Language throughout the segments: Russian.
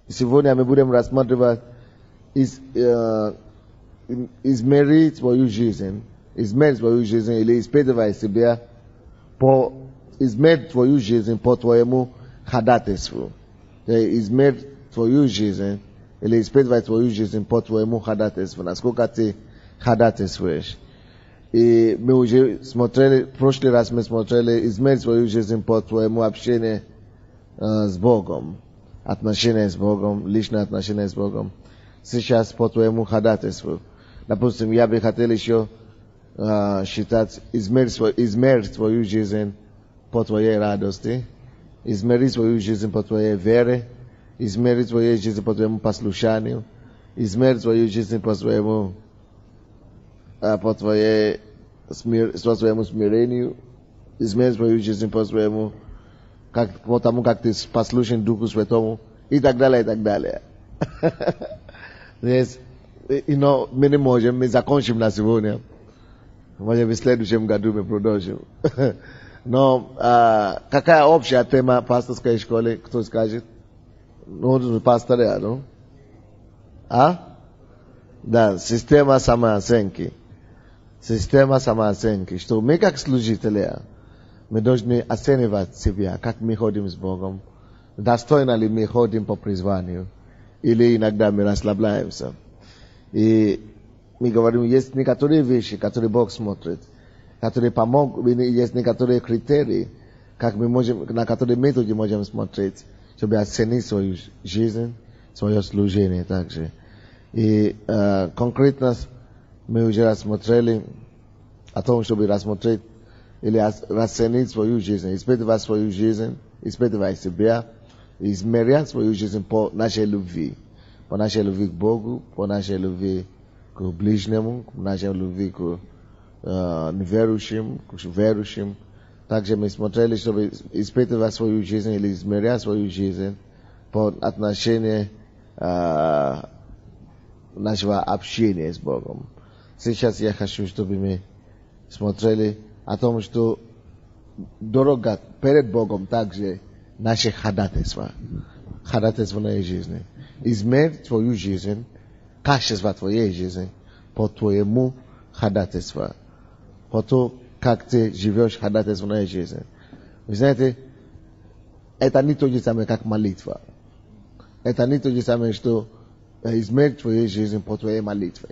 Сегодня мы будем рассматривать измерить свою жизнь, измерить свою жизнь или испытывать себя измерить твою жизнь по твоему ходатайству. Измерить твою жизнь или испытывать твою жизнь по твоему ходатайству. Насколько ты ходатайствуешь. И мы уже смотрели, в прошлый раз мы смотрели измерить свою жизнь по твоему общению с Богом. Отношения с Богом, личные отношения с Богом. Сейчас по твоему ходатайству. Допустим, я бы хотел еще считать, измерить свою жизнь по твоей радости, измерить свою жизнь по твоей вере, измерить свою жизнь по твоему послушанию, измерить свою жизнь по твоему смирению, измерить свою жизнь по твоему, по тому, как ты послушен Духу Святому, и так далее, и так далее. Мы не можем, мы закончим на сегодня. Может, в следующем году мы продолжим. Но какая общая тема пасторской школы, кто скажет? Ну, пасторы, ну? Да, система самооценки. Система самооценки. Что мы как служители, мы должны оценивать себя, как мы ходим с Богом. Достойно ли мы ходим по призванию? Или иногда мы расслабляемся. И мы говорим, есть некоторые вещи, которые Бог смотрит, которые помогут, есть некоторые критерии, как мы можем, на которые методы можем смотреть, чтобы оценить свою жизнь, свое служение также. И конкретно мы уже рассмотрели о том, чтобы рассмотреть или расценить свою жизнь, испытывать свою жизнь, испытывать себя, измерять свою жизнь по нашей любви к Богу, по нашей любви к ближнему, по нашей любви к неверующим, к верующим. Также мы смотрели, чтобы испытывать свою жизнь или измерять свою жизнь по отношению нашего общения с Богом. Сейчас я хочу, чтобы мы смотрели о том, что дорога перед Богом также наше ходатайство нашей жизни. Измерь твою жизнь, качество твоей жизни по твоему ходатайству, по то, как ты живешь ходатайство в жизни. Вы знаете, это не то же самое, как молитва. Это не то же самое, что измерь твою жизнь по твоей молитве.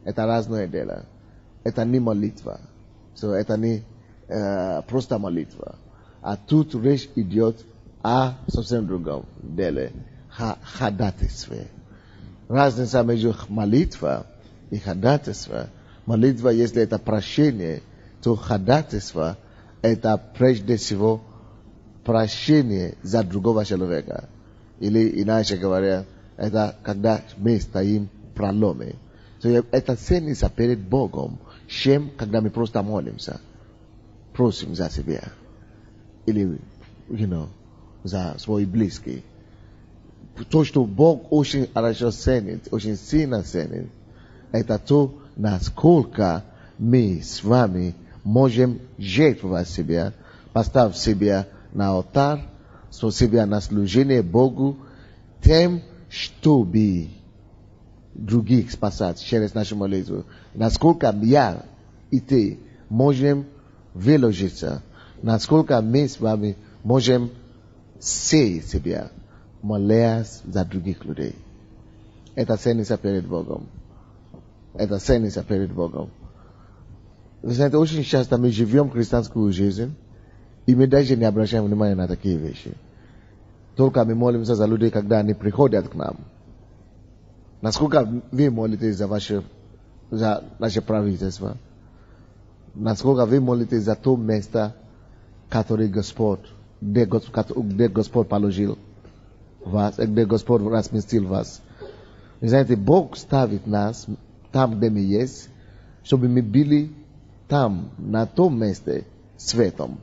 Это разное дело. Это не молитва. Это не просто молитва. А тут речь идет о совсем другом деле. Ходатайстве. Разница между молитвой и ходатайством. Молитва, если это прощение, то ходатайство это прежде всего прощение за другого человека. Или иначе говоря, это когда мы стоим в проломе. Это ценится перед Богом, чем когда мы просто молимся. Просим за себя. Или, за свои близкие. То, что Бог очень хорошо ценит, очень сильно ценит, это то, насколько мы с вами можем жертвовать себя, поставить себя на алтарь, себя на служение Богу, тем, чтобы других спасать через нашу молитву. Насколько я и ты можем выложиться, насколько мы с вами можем сеять себя, молясь за других людей. Это ценится перед Богом. Это ценится перед Богом. Вы знаете, очень часто мы живем христианскую жизнь, и мы даже не обращаем внимания на такие вещи. Только мы молимся за людей, когда они приходят к нам. Насколько вы молитесь за наше правительство? Насколько вы молитесь за то место, которое Господь, где Господь положил вас, где Господь разместил вас? Вы знаете, Бог ставит нас там, где мы есть, чтобы мы были там, на том месте, светом,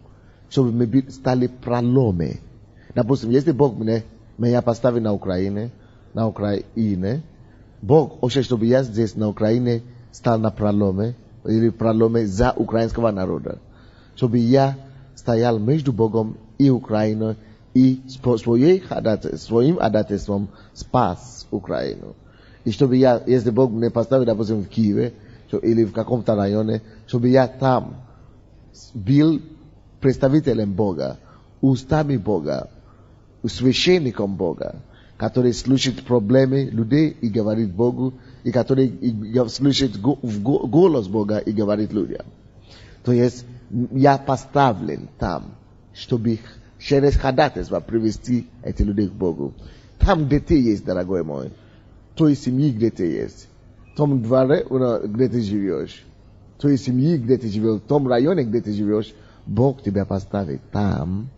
чтобы мы стали проломе. Допустим, если Бог меня поставит на Украине, Бог хочет, чтобы я здесь, на Украине, стал на проломе, или проломе за украинского народа. Чтобы я стоял между Богом и Украиной, i swoim ходатайством спас Украину. И чтобы я, если Бог мне поставил, допустим, в Киеве, или в каком-то районе, чтобы я там был представителем Бога, устами Бога, священником Бога, который слышит проблемы людей и говорит Богу, и который слышит голос Бога и говорит людям. То есть я поставлен там, чтобы через ходатайство привести этих людей к Богу. Там, где ты есть, дорогой мой, той семьи, где ты есть, в том дворе, где ты живешь, той семьи, где ты живешь, в том районе, где ты живешь, Бог тебя поставит там,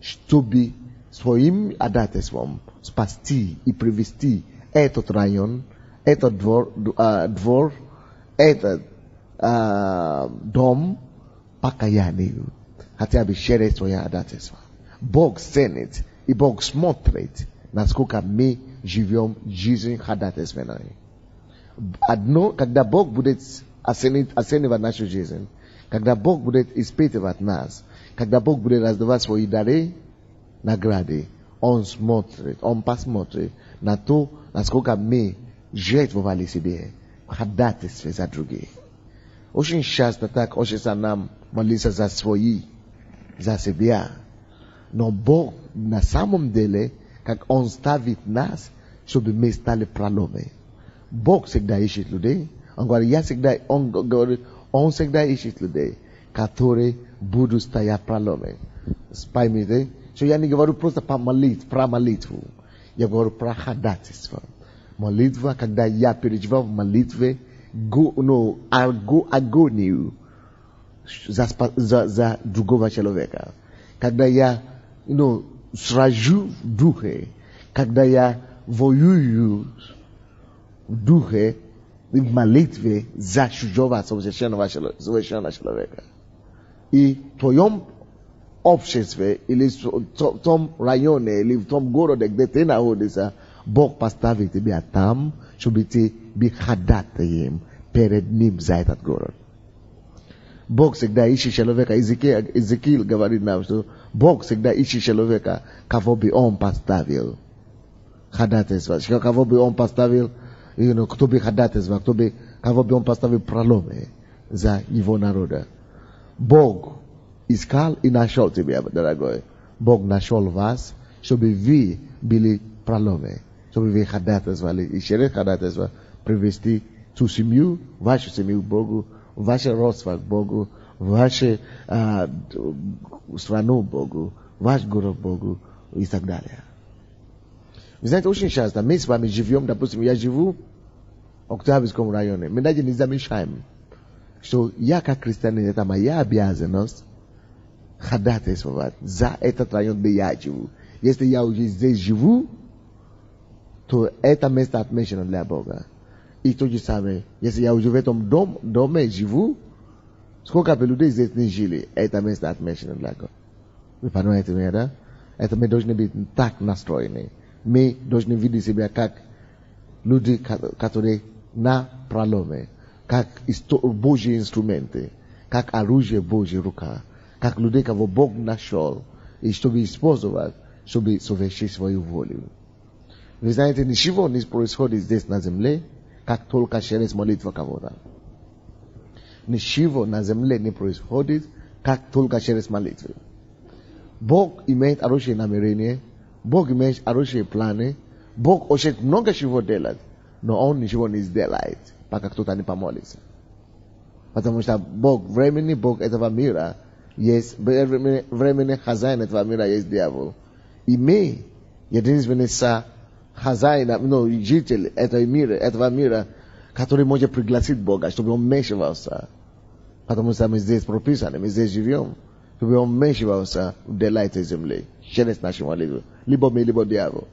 чтобы своим ходатайством спасти и привести этот район, этот двор, этот дом покаянию, хотя бы через свое ходатайство. Бог ценит и Бог смотрит, насколько мы живем жизнь ходатайственной. Одно, когда Бог будет оценивать нашу жизнь, когда Бог будет испытывать нас, когда Бог будет раздавать свои дары, награды, Он смотрит, Он посмотрит на то, насколько мы жертвовали себе в ходатайстве за других. Очень часто так хочется нам молиться за свои, за себя. Но Бог на самом деле, как Он ставит нас, чтобы мы стали проломы. Бог всегда ищет людей. Он говорит, Он всегда ищет людей, которые будут стоять проломы. Поймите, что я не говорю просто про молитву. Я говорю про ходатайство. Молитва, когда я переживаю в молитве агонию за другого человека. Когда я сражу в духе, когда я воюю в духе, в молитве за чужого совершенного человека. И в твоем обществе, или в том районе, или в том городе, где ты находишься, Бог поставит тебя там, чтобы ты был ходатаем перед Ним за этот город. Бог всегда ищет человека. Иезекииль говорит нам, что Бог всегда ищет человека, кого бы Он поставил ходатайство, кого бы Он поставил, кто бы ходатайство, кого бы Он поставил проломы за Его народа. Бог искал и нашел тебя, дорогой. Бог нашел вас, чтобы вы были проломы, чтобы вы ходатайствовали и через ходатайство привести ту семью, вашу семью к Богу, ваше родство к Богу, вашу страну Богу, ваш город Богу и так далее. Вы знаете, очень часто мы с вами живем, допустим, я живу в Октябрьском районе, мы даже не замечаем, что я как христианин, это моя обязанность ходатайствовать за этот район, где я живу. Если я уже здесь живу, то это место отмечено для Бога. И то же самое, если я уже в этом доме живу, сколько бы людей здесь не жили, это место отмечено для Бога. Вы понимаете меня, да? Это мы должны быть так настроены. Мы должны видеть себя как люди, которые на проломе, как Божьи инструменты, как оружие Божьей рука, как людей, кого Бог нашел, и чтобы использовать, чтобы совершить свою волю. Вы знаете, ничего не происходит здесь на земле, как только через молитву кого-то. Ничего на земле не происходит, как только через молитву. Бог имеет хорошие намерения, Бог имеет хорошие планы, Бог хочет много чего делать, но Он ничего не сделает, пока кто-то не помолится. Потому что Бог временный, Бог этого мира, есть временный хозяин этого мира, есть дьявол. И мы, единственный хозяин, житель этого мира, который может пригласить Бога, чтобы Он вмешивался. Потому что мы здесь прописаны, мы здесь живем, чтобы Он вмешивался в дела этой земли, через нашу молитву. Либо мы, либо дьявол.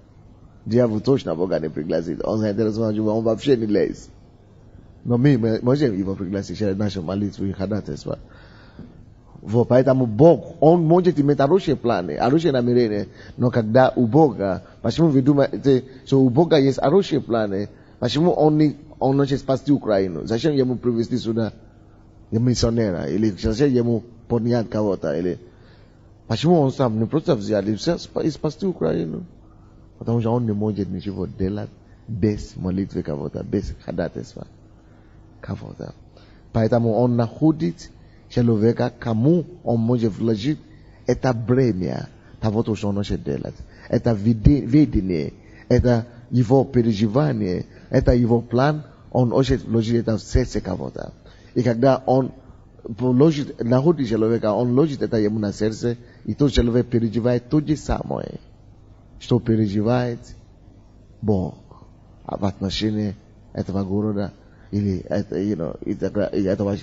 Дьявол точно Бога не пригласит. Он заинтересован, он вообще не лезет. Но мы можем его пригласить через нашу молитву и ходатайство. Вот, поэтому Бог, Он может иметь хорошие планы, хорошие намерения, но когда у Бога, почему вы думаете, что у Бога есть хорошие планы, почему Он не хочет спасти Украину? Зачем Ему привести сюда миссионера? Или зачем Ему поднять кого-то? Или Почему он сам не просто взял и спасти Украину? Потому что он не может ничего делать без молитвы кого-то, без ходатайства кого-то. Поэтому он находит человека, кому он может вложить это бремя того, что он может делать. Это видение, это его переживание, это его план, он может вложить это в сердце кого-то. И когда он находит человека, он вложит это ему на сердце, и тот человек переживает то же самое, что переживает Бог в отношении этого города или этого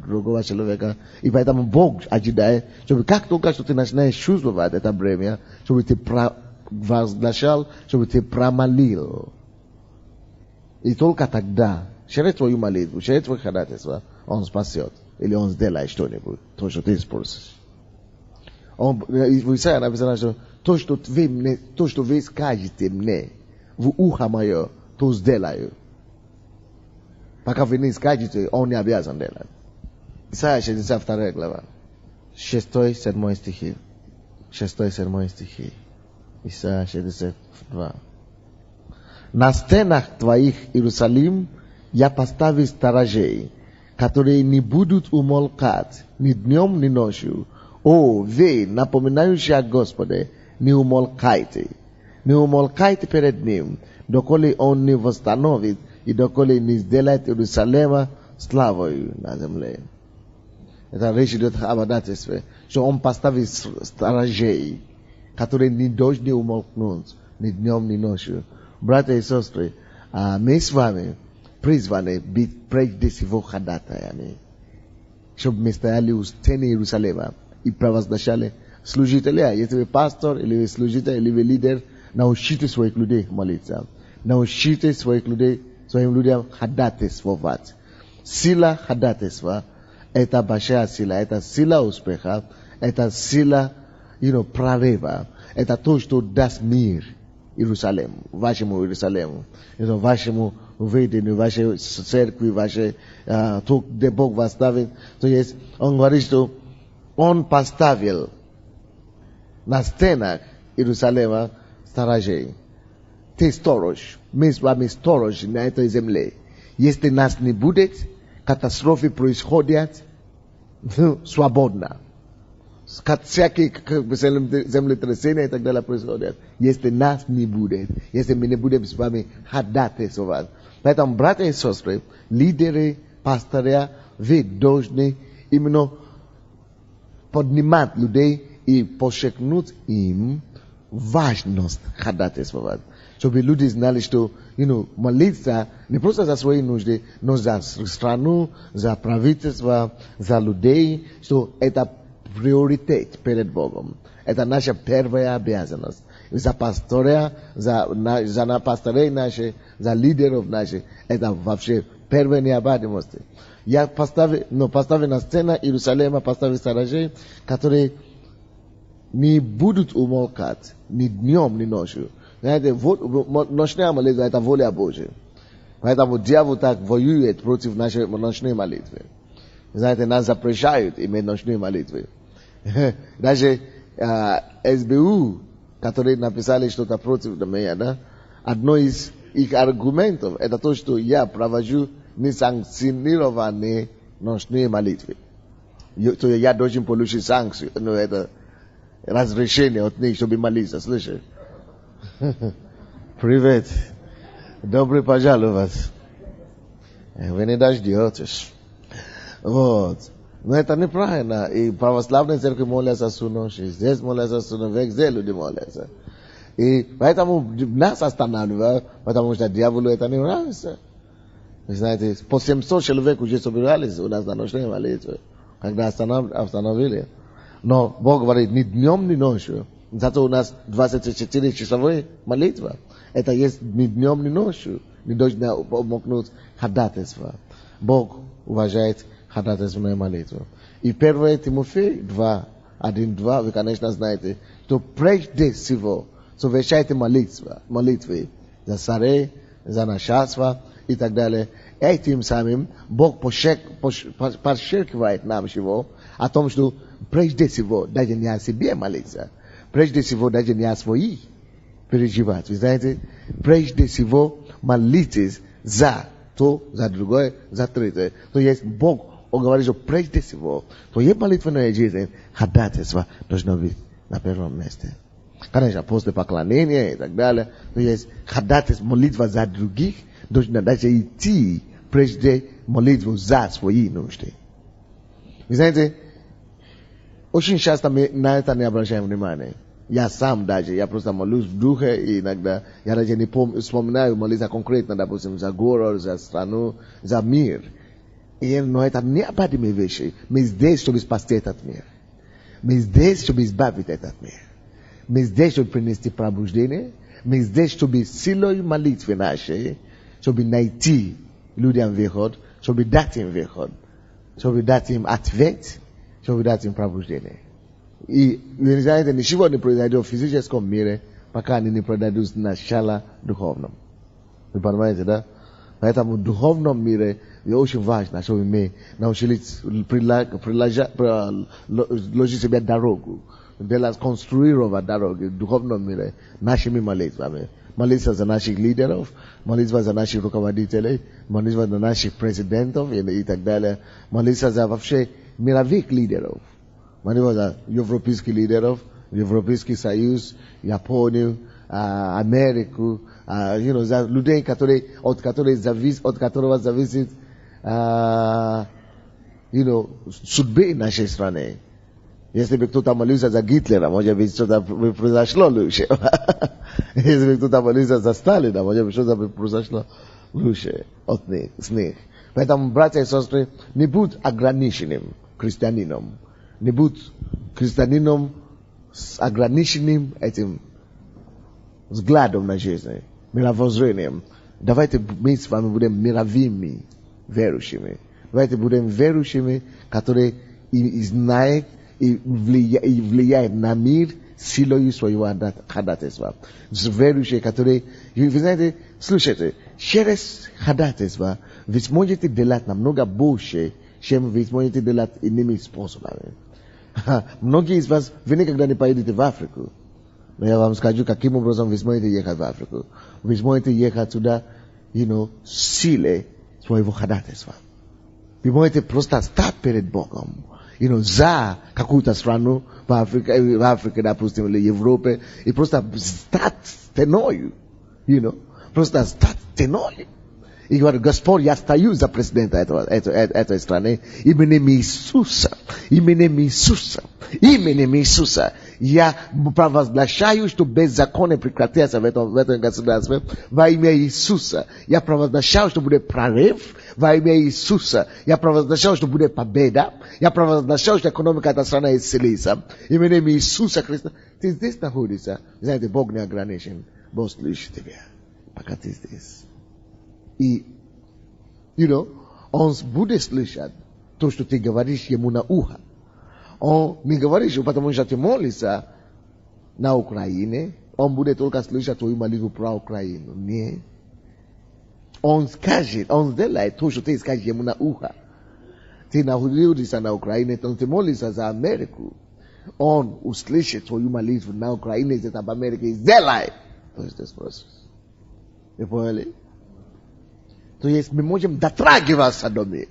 другого человека. И поэтому Бог ожидает, чтобы как только что ты начинаешь чувствовать это бремя, чтобы ты возглашал, чтобы ты промолил. И только тогда, через твою молитву, через твое ходатайство, он спасет. Или он сделает что-нибудь, то, что ты спросишь. В Исаии написано, что то, что вы скажете мне в ухо мое, то сделаю. Пока вы не скажете, он не обязан делать. Исайя 62 глава. 6-7 стихи. 6-7 стихи. Исайя 62. На стенах твоих, Иерусалим, я поставил сторожей, которые не будут умолкать ни днем, ни ночью. О, вы, напоминающие о Господе, не умолкайте. Не умолкайте перед Ним, доколе Он не восстановит и доколе не сделает Иерусалима славою на земле. Это речь идет об ходатайстве, что Он поставит сторожей, которые не должны умолкнуть ни днем, ни ночью. Братья и сестры, мы с вами призваны быть прежде всего ходатаями, чтобы мы стояли у стены Иерусалима и провозглашали служителя. Если вы пастор, или вы служитель, или вы лидер, научите своих людей молиться. Научите своих людей, своим людям ходатайствовать. Сила ходатайства – это большая сила, это сила успеха, это сила, прорыва, это то, что даст мир Иерусалиму, вашему Иерусалиму, вашему видению, вашей церкви, то, где Бог вас ставит. То есть, он говорит, что он поставил на стенах Иерусалима сторожей. Ты сторож, мы с вами сторож на этой земле. Если нас не будет, катастрофы происходят свободно. Всякие землетрясения и так далее происходят. Если нас не будет, если мы не будем с вами ходатайствовать. Поэтому, братья и сестры, лидеры, пастыря, вы должны именно поднимать людей и подчеркнуть им важность ходатайствовать. Чтобы люди знали, что молиться не просто за свои нужды, но за страну, за правительство, за людей, что это приоритет перед Богом. Это наша первая обязанность. За пастыря, за пастырей наших, за лидеров наших, это вообще первая необходимость. Я поставил на сцену Иерусалима, поставил сторожей, которые не будут умолкать ни днем, ни ночью. Знаете, ночная молитва – это воля Божья. Поэтому дьявол так воюет против нашей ночной молитвы. Знаете, нас запрещают иметь ночные молитвы. Даже СБУ, которые написали что-то против меня, да? Одно из их аргументов – это то, что я провожу несанкционированные ночные молитвы. То я должен получить санкцию, это разрешение от них, чтобы молиться, слышишь? Привет. Добрый пожаловать. Вы не дождетесь. Вот. Но это неправильно. И православные церкви молятся всю ночь, и здесь молятся всю ночь, везде люди молятся. И поэтому нас останавливают, потому что дьяволу это не нравится. Вы знаете, по 700 человек уже собирались у нас на ночной молитве, когда остановили. Но Бог говорит, ни днем, ни ночью. Зато у нас 24-часовая молитва. Это есть ни днем, ни ночью. Не должна умолкнуть ходатайство. Бог уважает ходатайственную молитву. И 1 Тимофей 2, 1-2, вы, конечно, знаете, что прежде всего совершайте молитвы за царей, за начальство и так далее. этим самым Бог подчеркивает нам его о том, что прежде всего даже не о себе молиться, прежде всего даже не о своих переживать. Вы знаете, прежде всего молитесь за то, за другое, за третье. То есть Бог говорит, что прежде всего твоя молитвенная жизнь, ходатайство должно быть на первом месте. Конечно, после поклонения и так далее, то есть ходатайство, молитва за других, должна даже идти прежде молитву за свои нужды. Вы знаете, очень часто мы на это не обращаем внимания. Я сам даже, я просто молюсь в духе, и иногда я даже не вспоминаю молиться конкретно, допустим, за город, за страну, за мир. Но это необходимые вещи. Мы здесь, чтобы спасти этот мир. Мы здесь, чтобы избавить этот мир. Мы здесь, чтобы принести пробуждение. Мы здесь, чтобы силой молитвы нашей, чтобы найти людям выход, чтобы дать им выход, чтобы дать им ответ, чтобы дать им пробуждение. И, вы знаете, ничего не произойдет в физическом мире, пока они не продадут начало духовном. Вы понимаете, да? Поэтому в духовном мире очень важно, чтобы мы научились ложить себе дорогу, конструировать дороги в духовном мире нашими молитвами. Молиться за наших лидеров, молиться за наших руководителей, молиться за наших президентов и так далее. Молиться за вообще мировых лидеров. Молиться за европейских лидеров, Европейский Союз, Японию, Америку, за людей, от которого зависит, судьбы нашей страны. Если бы кто-то молился за Гитлера, может быть, что-то бы произошло лучше. Если бы кто-то молился за Сталина, может быть, что-то бы произошло лучше с них. Поэтому, братья и сестры, не будь ограниченным христианином. Не будь христианином с ограниченным этим взглядом на жизнь, мировоззрением. Давайте мы с вами будем мировыми верующими. Давайте будем верующими, которые и знают, и влияют на мир силой своего ходатайства. Верующие, которые, вы знаете, слушайте, через ходатайство вы сможете делать намного больше, чем вы сможете делать иными способами. Многие из вас, вы никогда не поедете в Африку. Но я вам скажу, каким образом вы сможете ехать в Африку. Вы сможете ехать туда, силой своего ходатайства. Вы можете просто стать перед Богом, за какую-то страну в Африке, допустим, или Европе, и просто стать ценой, просто стать ценой. И говорит, Господь, я стою за президента этой страны именем Иисуса. Я провозглашаю, что беззаконие прекратится в этом государстве во имя Иисуса. Я провозглашаю, что будет прорыв во имя Иисуса. Я провозглашаю, что будет победа. Я провозглашаю, что экономика этой страны исцелится. Именем Иисуса Христа. Ты здесь находишься. Знаете, Бог не ограничен. Бог слышит тебя, пока ты здесь. И, он будет слышать то, что ты говоришь ему на ухо. Он не говорит, потому что ты молишься на Украине, он будет только слышать твою молитву про Украину. Нет. Он скажет, он сделает то, что ты скажешь ему на ухо. Ты находишься на Украине, ты молишься за Америку. Он услышит твою молитву на Украине, где-то в Америке, и сделает. То есть это процесс. Вы поняли? То есть мы можем дотрагиваться до мира.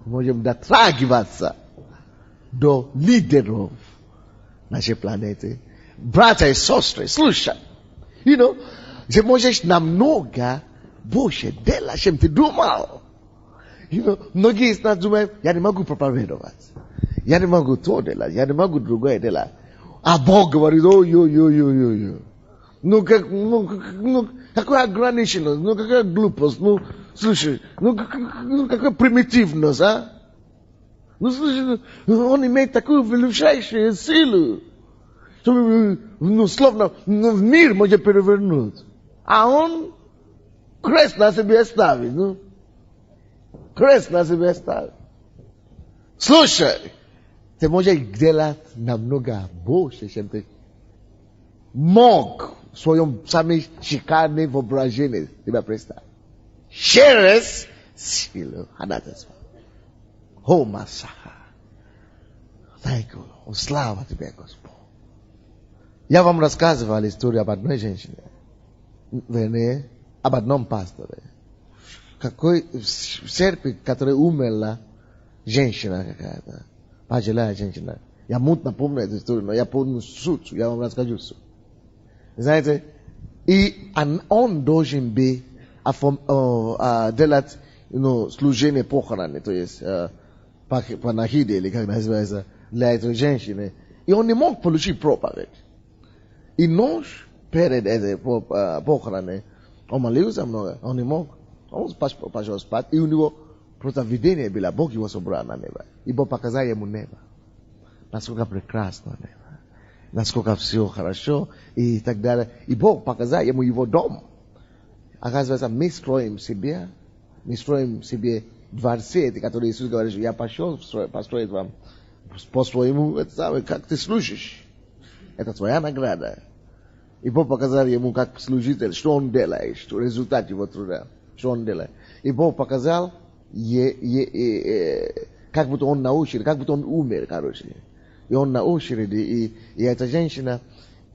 Мы можем дотрагиваться до лидеров нашей планеты. Братья и сестры, слушай. Ты можешь намного больше делать, чем ты думал. Многие из нас думают, я не могу проповедовать. Я не могу то делать, я не могу другое делать. А Бог говорит, ой-ой-ой-ой-ой. Какая ограниченность, какая глупость, слушай, какая примитивность, а? Слушай, он имеет такую величайшую силу, что, словно, в мир может перевернуть. А он крест на себе ставит, крест на себе ставит. Слушай, ты можешь делать намного больше, чем ты мог в своем самом шикарном воображении. Тебя представь. через силу ходатайства. О, Масаха. Thank you, Lord. Слава тебе, Господь. Я вам рассказывал историю об одной женщине, вернее, об одном пасторе. Какой в церкви, которая умерла, женщина какая-то, пожилая женщина. Я мутно помню эту историю, но я помню суть, я вам расскажу суть. Знаете, и он должен был делать служение похороны, то есть панахиды, или как называется, для этой женщины. И он не мог получить проповедь. И ночь перед этой похороной он молился много, он не мог. Он пошел спать, и у него просто видение было, Бог его собрал на небо. И Бог показал ему небо. Насколько прекрасно небо. Насколько все хорошо и так далее. И Бог показал ему его дом. Оказывается, мы строим себе дворцы, которые Иисус говорит, что я пошел построить вам по-своему, это самое, как ты служишь. Это твоя награда. И Бог показал ему, как служитель, что он делает, что результат его труда, что он делает. И Бог показал, как будто он на очереди, как будто он умер, короче. И он на очереди, и эта женщина,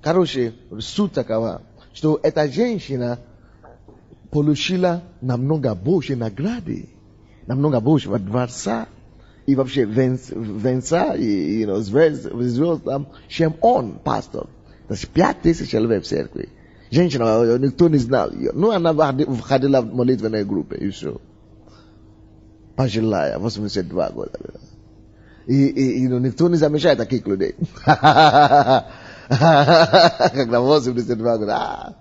короче, суть такова, что эта женщина получила намного больше награды, намного больше дворца, и вообще венца, и звезд там, чем он, пастор. То есть 5000 человек в церкви. Женщина, никто не знал ее. Ну, она ходила в молитвенной группе, и все. Пожилая, 82 года. И никто не замечает таких людей. Когда 82 года,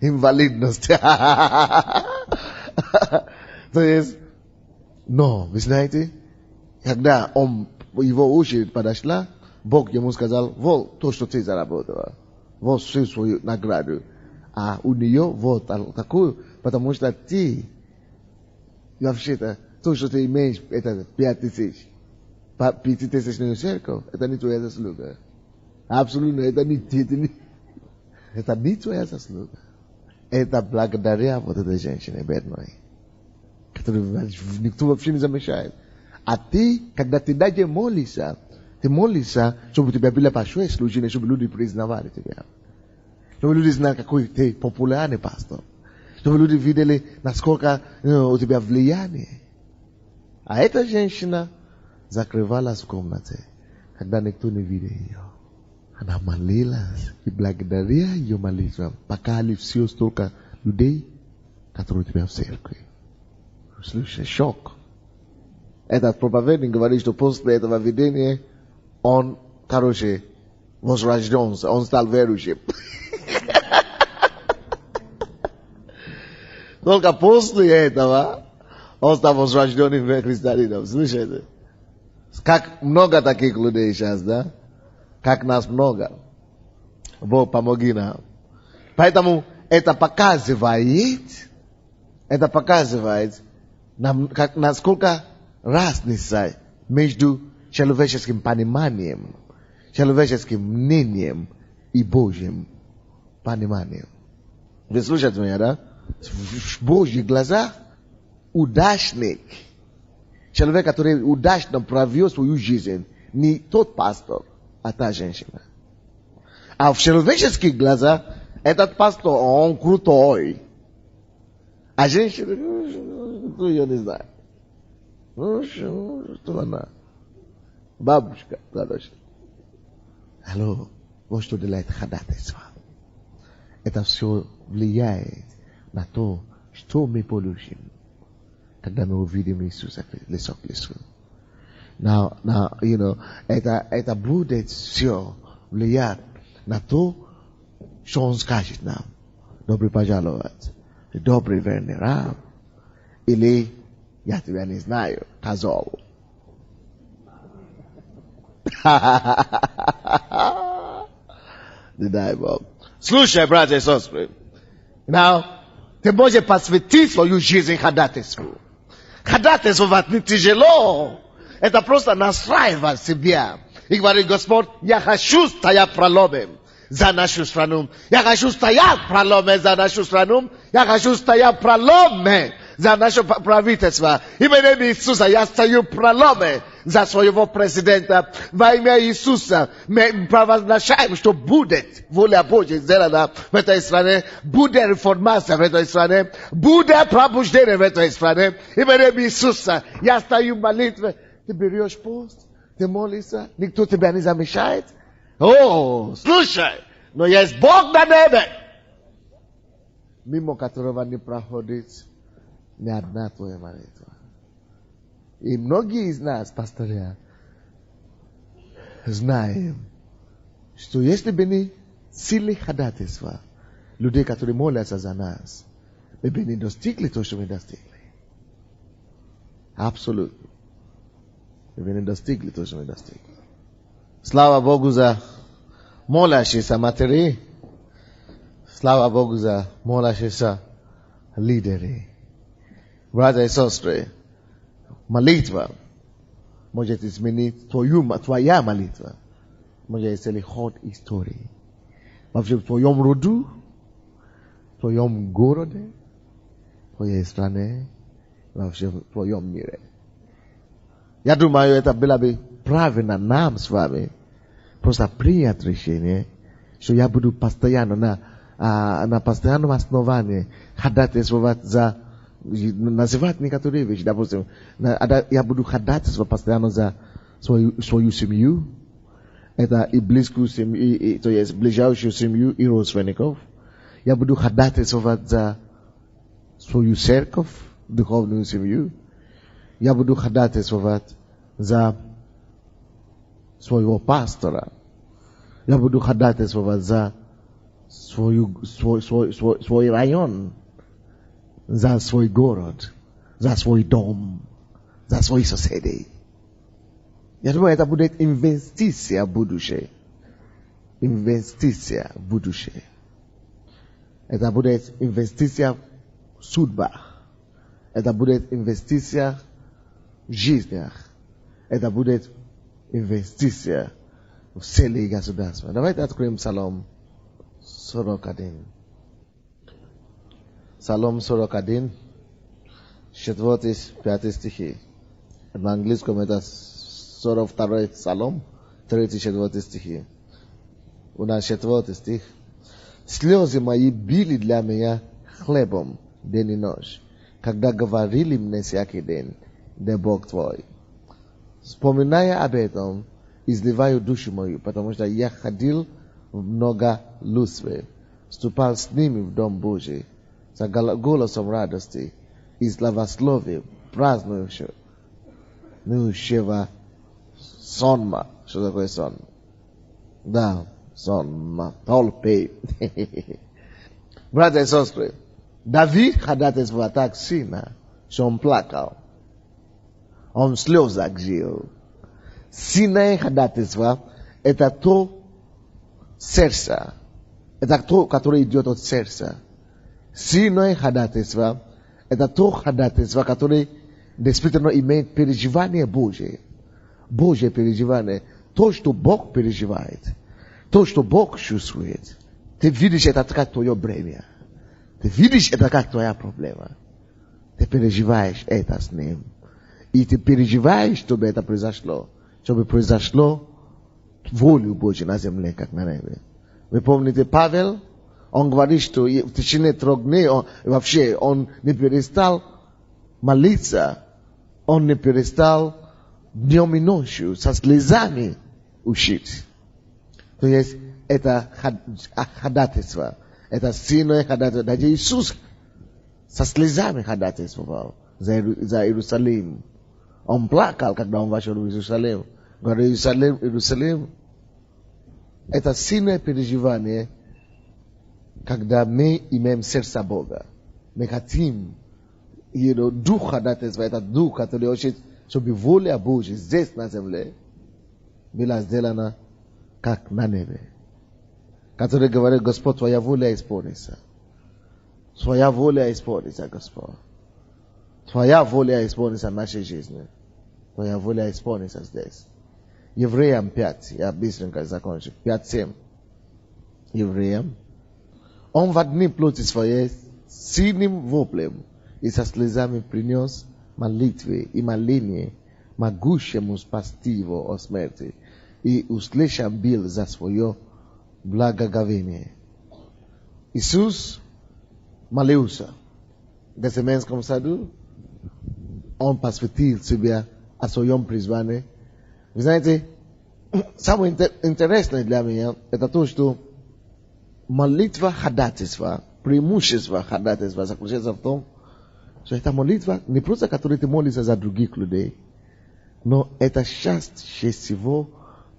инвалидность. То есть, но, вы знаете, когда его очередь подошла, Бог ему сказал, вот то, что ты заработала, вот всю свою награду, а у нее вот такую, потому что ты, вообще-то, то, что ты имеешь, это 5000, 5000 церковь, это не твоя заслуга. Абсолютно, это не твоя заслуга. Это благодаря вот этой женщине бедной, которую никто вообще не замечает. А ты, когда ты даже молишься, ты молишься, чтобы у тебя было большое служение, чтобы люди признавали тебя. Чтобы люди знали, какой ты популярный пастор. Чтобы люди видели, насколько у тебя влияние. А эта женщина закрывалась в комнате, когда никто не видел ее. Она молилась и благодаря ее молитвам покали все столько людей, которые у тебя в церкви. Слушай, шок. Этот проповедник говорит, что после этого видения он, короче, возрожденся, он стал верующим. Только после этого он стал возрожденным христианином. Слушайте, как много таких людей сейчас, да? Как нас много. Бог помоги нам. Поэтому это показывает, насколько разница между человеческим пониманием, человеческим мнением и Божьим пониманием. Вы слушаете меня, да? В Божьих глазах удачник, человек, который удачно провел свою жизнь, не тот пастор, а та женщина. А в человеческих глазах этот пастор, он крутой. А женщина, я не знаю. Что она? Бабушка, короче. Алло, вот что делает ходатайство. Это все влияет на то, что мы получим, когда мы увидим Иисуса лицо к лицу. Это будет все влиять на то, что Он скажет нам. Добрый пожаловать, добрый верный раб, или я тебя не знаю, козел. Не дай Бог. Слушай, братья и сестры. Ты можешь посвятить свою жизнь ходатайству. Ходатайствовать не тяжело. Это просто настраивать себя. И говорит, Господь, я хочу стоять проломом. за нашу страну. Я хочу стоять в проломе за нашу страну. Я хочу стоять в проломе за наше правительство. Именем Иисуса я стою в проломе за своего президента. Во имя Иисуса мы провозглашаем, что будет воля Божья сделана в этой стране, будет реформация в этой стране, будет пробуждение в этой стране. Именем Иисуса я стою в молитве. Ты берешь пост, ты молишься, никто тебя не замешает. О, слушай, но есть Бог на небе, мимо которого не проходит ни одна твоя молитва. И многие из нас, пастыря, знаем, что если бы не силы ходатайства людей, которые молятся за нас, мы бы не достигли то, что мы достигли. Абсолютно. Мы бы не достигли то, что мы достигли. Слава Богу за молящиеся матери. Слава Богу за молящиеся лидеры. Братья и сестры, молитва может изменить твоя молитва. Может исцелить ход истории. Вообще в твоем роду, в твоем городе, в твоей стране, вообще в твоем мире. Я думаю, это было бы правильно нам с вами просто принять решение, что я буду постоянно на постоянном основании ходатайствовать за, называть некоторые вещи, допустим, я буду ходатайствовать постоянно за свою семью, это и близкую семью, то есть ближайшую семью и родственников. Я буду ходатайствовать за свою церковь, духовную семью. Я буду ходатайствовать за своего пастора. Я буду ходатайствовать за свой район, за свой город, за свой дом, за своих соседей. Я думаю, это будет инвестиция в будущее. Инвестиция в будущее. Это будет инвестиция в судьбах. Это будет инвестиция в жизнях. Это будет инвестиция в цели государства. Давайте откроем Псалом 41. Псалом 41, 4-5 стихи. На английском это 42 Псалом, 3-4 стихи. У нас 4 стих. Слезы мои били для меня хлебом день и ночь, когда говорили мне всякий день, да Бог твой. Вспоминая об этом, изливаю душу мою, потому что я ходил в многолюдстве, вступал с ними в Дом Божий, с голосом радости и славословия празднующего сонма. Что такое сон? Да, сонма, толпы. Братья и сестры, Давид ходатайствовал так сильно, что он плакал. Он в слезах жил. Сильное ходатайство — это то сердце. Это то, которое идет от сердца. Сильное ходатайство — это то ходатайство, которое действительно имеет переживание Божие. Божье переживание. То, что Бог переживает. То, что Бог чувствует. Ты видишь это как твое бремя. Ты видишь это как твоя проблема. Ты переживаешь это с Ним. И ты переживаешь, чтобы это произошло. Чтобы произошло волю Божью на земле, как на небе. Вы помните Павел? Он говорит, что в течение 3 дней он не перестал молиться. Он не перестал днем и ночью со слезами учить. То есть это ходатайство. Это сильное ходатайство. Даже Иисус со слезами ходатайствовал за Иерусалим. Он плакал, когда он вошел в Иерусалим. Говорит, Иерусалим, это сильное переживание, когда мы имеем сердце Бога. Мы хотим, дух ходатайства, это дух, который хочет, чтобы воля Божья здесь на земле была сделана, как на небе. Который говорит, Господь, Твоя воля исполнится. Твоя воля исполнится, Господь. Твоя воля исполнится в нашей жизни. Твоя воля исполнится здесь. Евреям 5, я быстренько закончу, 5-7. Евреям. Он в одни плоти своей сильным воплем и со слезами принес молитвы и моления могущему спасти его от смерти, и услышан был за свое благоговение. Иисус молился в Гефсиманском саду. Он посвятил себя о своем призвании. Вы знаете, самое интересное для меня это то, что молитва ходатайства, преимущество ходатайства заключается в том, что это молитва не просто, которой ты молишься за других людей, но это чаще всего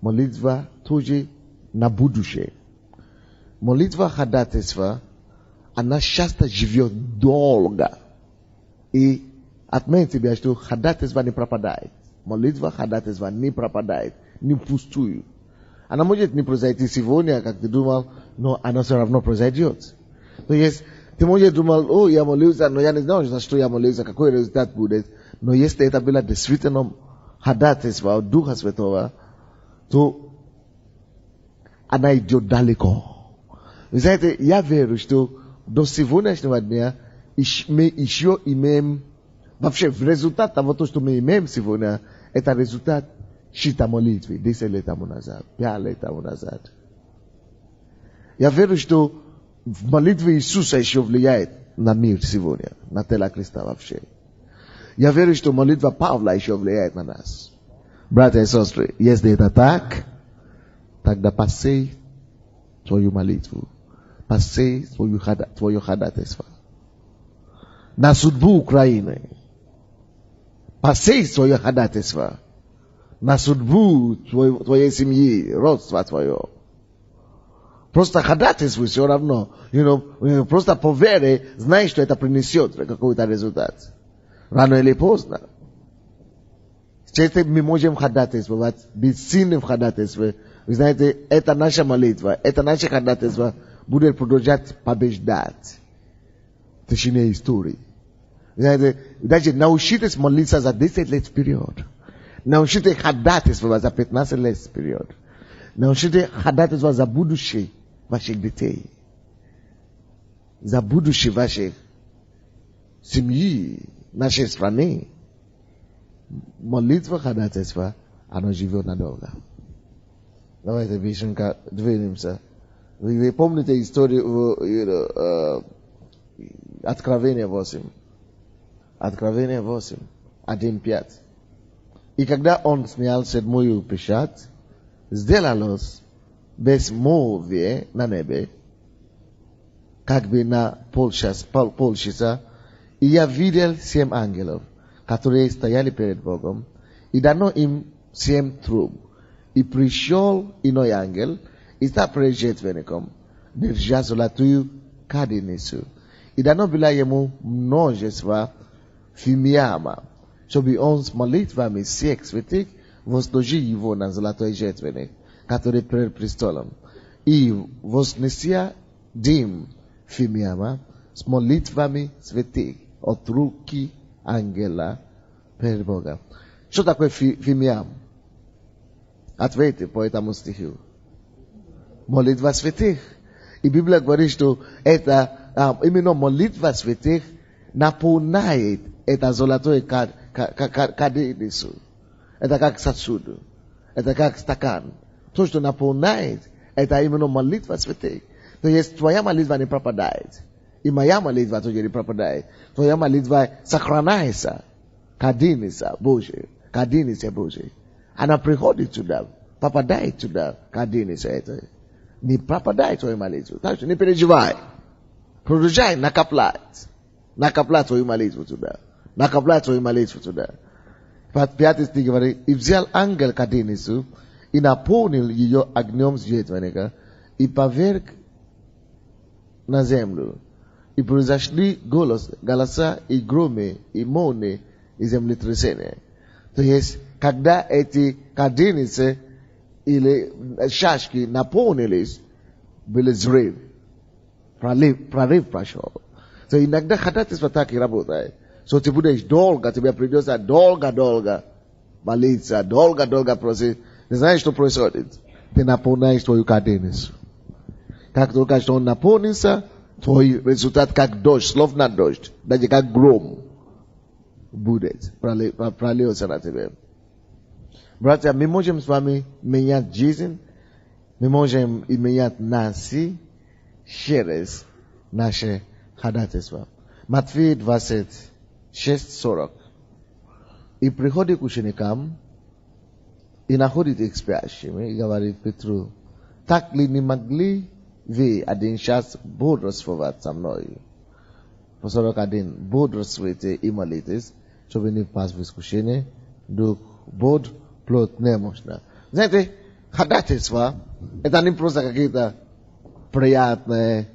молитва тоже на будущее. Молитва ходатайства, она часто живет долго. И отметь тебе, что ходатайство не пропадает. Молитва ходатайства не пропадает, не пустую. Она может не произойти сегодня, как ты думал, но она все равно произойдет. То есть, ты можешь думать, я молился, но я не знаю, за что я молился, какой результат будет. Но если это было действительно ходатайство от Духа Святого, то она идет далеко. Вы знаете, я верю, что до сегодняшнего дня мы еще имеем, вообще результат того, что мы имеем сегодня, это результат чьей-то молитвы 10 лет тому назад, 5 лет тому назад. Я верю, что молитва Иисуса еще влияет на мир сегодня, на тело Христа вообще. Я верю, что молитва Павла еще влияет на нас. Братья и сестры, если это так, тогда посей твою молитву, посей твое ходатайство на судьбу Украины. Посей свое ходатайство на судьбу твоей семьи, родства твое. Просто ходатайствуй все равно. Просто по вере знай, что это принесет какой-то результат. Рано или поздно. Если мы можем ходатайствовать, быть сильным в ходатайстве, вы знаете, это наша молитва, это наше ходатайство будет продолжать побеждать в течение истории. Вы знаете, даже научитесь молиться за 10 лет вперед. Научитесь ходатайствовать за 15 лет вперед. Научитесь ходатайствовать за будущее ваших детей. За будущее вашей семьи, нашей страны. Молитва ходатайства, оно живет надолго. Давайте быстренько двинемся. Вы помните историю Откровения 8? Откровение 8, 1:5. И когда он снял седьмую печать, сделалось безмолвие на небе, как бы на полчаса, и я видел 7 ангелов, которые стояли перед Богом, и дано им 7 труб. И пришел иной ангел, и стал перед жертвенником, держа золотую каденицу. И дано было ему множество фимиама, чтобы он с молитвами всех святых возложил его на золотой жертвенник, который перед престолом. И вознеся дым фимиама с молитвами святых от руки ангела перед Богом. Что такое фимиам? Ответьте по этому стиху. Молитва святых. И Библия говорит, что это именно молитва святых наполняет это золотое каденицу. Это как сосуд. Это как стакан. То, что наполняет, это именно молитва святых. То есть твоя молитва не пропадает. И моя молитва тоже не пропадает. Твоя молитва сохраняется. Каденица Божия. Каденица Божия. Она приходит туда. Попадает туда. Каденица это. Не пропадает твоя молитва. Так что не переживай. Продолжай накоплять. Накоплять твою молитву туда. Накоплять твою молитву туда. 5 стих говорит, и взял ангел каденицу, и наполнил ее огнем жертвенника, и поверг на землю. И произошли голоса и громы, и молнии, и землетрясения. То есть, когда эти каденицы или шашки наполнились, был взрыв. Прорыв прошел. То иногда ходатайство так и работает. Что ты будешь долго, тебе придется долго молиться, долго просить. Ты знаешь, что происходит? Ты наполняешь твою каденицу. как только что он наполнится, твой результат как дождь, словно дождь, даже как гром будет, прольется на тебя. Братья, мы можем с вами менять жизнь, мы можем и менять нации через наше ходатайство. Матфея 26:40. И приходит к ученикам, и находит их спящими, и говорит Петру: так ли не могли вы один час бодрствовать со мной? По 41. Бодрствуйте и молитесь, чтобы не впасть в искушение. Дух бодр, плоть немощна. Знаете, ходатайство — это не просто какие-то приятные,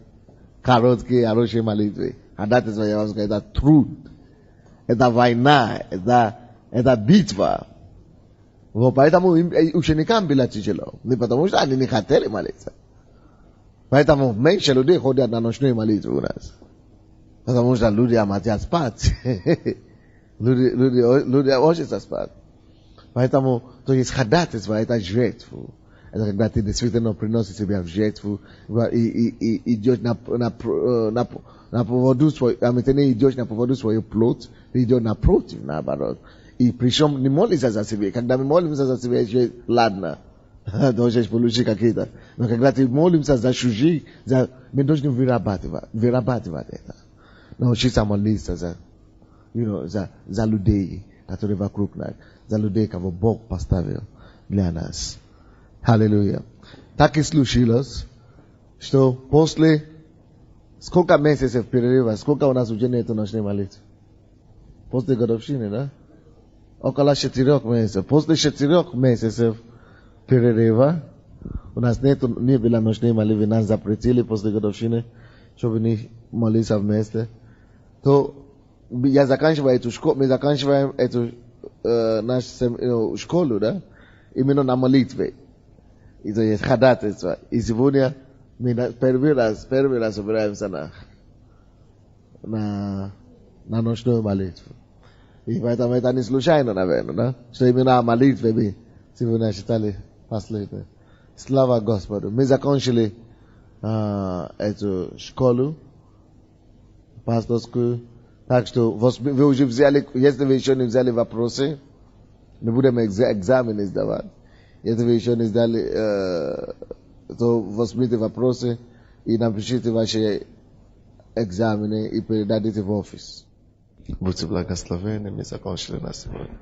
короткие, хорошие молитвы. Ходатайство, я вам скажу, это труд, это война, это битва. Вот поэтому ученикам было тяжело. Не потому что они не хотели молиться. Поэтому меньше людей ходят на ночные молитвы у нас. Потому что люди хотят спать. Люди очень спать. Поэтому, то есть ходатайство — это жертву. Это когда ты действительно приносишь себя в жертву и идешь на поводу свой, ты не идешь на поводу свою плоть, ты идешь напротив, наоборот. И причем не молишься за себя. Когда мы молимся за себя, еще ладно, должен получить какие-то. Но когда ты молимся за чужих, мы должны вырабатывать это. Научиться молиться за людей, которые вокруг нас, за людей, кого Бог поставил для нас. Аллилуйя. Так и случилось, что после сколько месяцев перерыва, сколько у нас учения это ночные молитвы? После годовщины, да? Около 4 месяцев. После 4 месяцев перерыва, у нас не было ночной молитвы, нас запретили после годовщины, чтобы не молиться вместе. То я заканчиваю эту школу, мы заканчиваем эту нашу школу, да? Именно на молитве. Это есть ходатайство. И сегодня мы первый раз собираемся на ночную молитву. И поэтому это не случайно, наверное, да? Что именно молитвы мы сегодня считали последние. Слава Господу. Мы закончили эту школу пасторскую. Так что вы уже взяли, если вы еще не взяли вопросы, мы будем экзамены сдавать. Если вы еще не сдали, то возьмите вопросы и напишите ваши экзамены и передадите в офис. Будьте благословенны, мы закончили на сегодня.